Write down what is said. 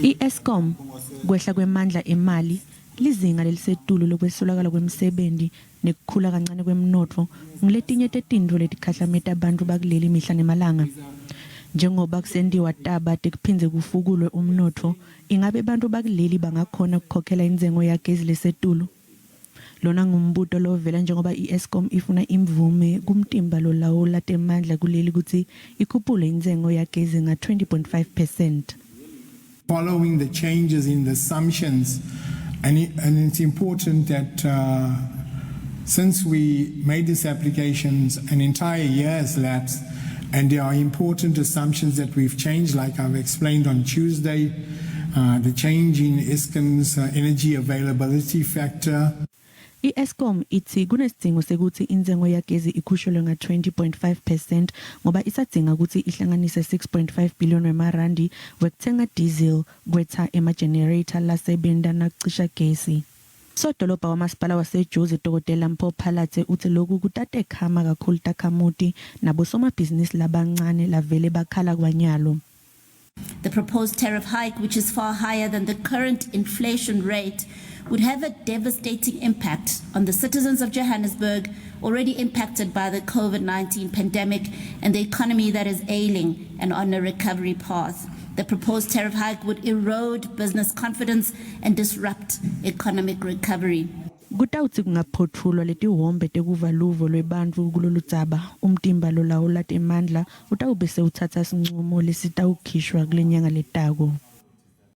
I-Eskom kwehla kwemandla emali lizinga lelisetulu lokwesulakala kwemisebenzi nekukhula kancane kwemnotfo ngiletinye tetintfo letikhahlameta abantu bakuleli mihla nemalanga. Njengoba kusendiwa taba tekuphindze kufukulwe umnotfo, ingabe abantu bakuleli bangakhona ukukhokhela intsengo yagesi lesetulu? Lona ngumbuto lovela njengoba I-Eskom ifuna imvume kumtimba lolawula temandla kuleli kutsi ikhuphule intsengo yagesi nga 20.5%. Following the changes in the assumptions, and it's important that since we made these applications, an entire year has lapsed, and there are important assumptions that we've changed, like I've explained on Tuesday, the change in I-Eskom's energy availability factor. I-Eskom itsi kunesidingo sekuthi intsengo yagesi ikhushulwe nga 20.5% ngoba isadzinga ukuthi ihlanganise 6.5 billion wemarandi wekuthenga diesel kwetha ema-generator lasebenta nakucisha gesi. Sodolobha wamasipala waseJozi Dr. Mpho Phalatse uthi lokhu kutatekhama kakhulu takhamuti nabosomabhizinisi labancane lavele bakhala kwanyalo. The proposed tariff hike, which is far higher than the current inflation rate, would have a devastating impact on the citizens of Johannesburg, already impacted by the COVID-19 pandemic and the economy that is ailing and on a recovery path. The proposed tariff hike would erode business confidence and disrupt economic recovery. Kutawutsi kungaphothulwa letihombe tekuvaluvo lwebantfu kuloludzaba umtimba lolawula temandla utawube sewutsatsa sincumo lesitawukhishwa kulenyanga letako.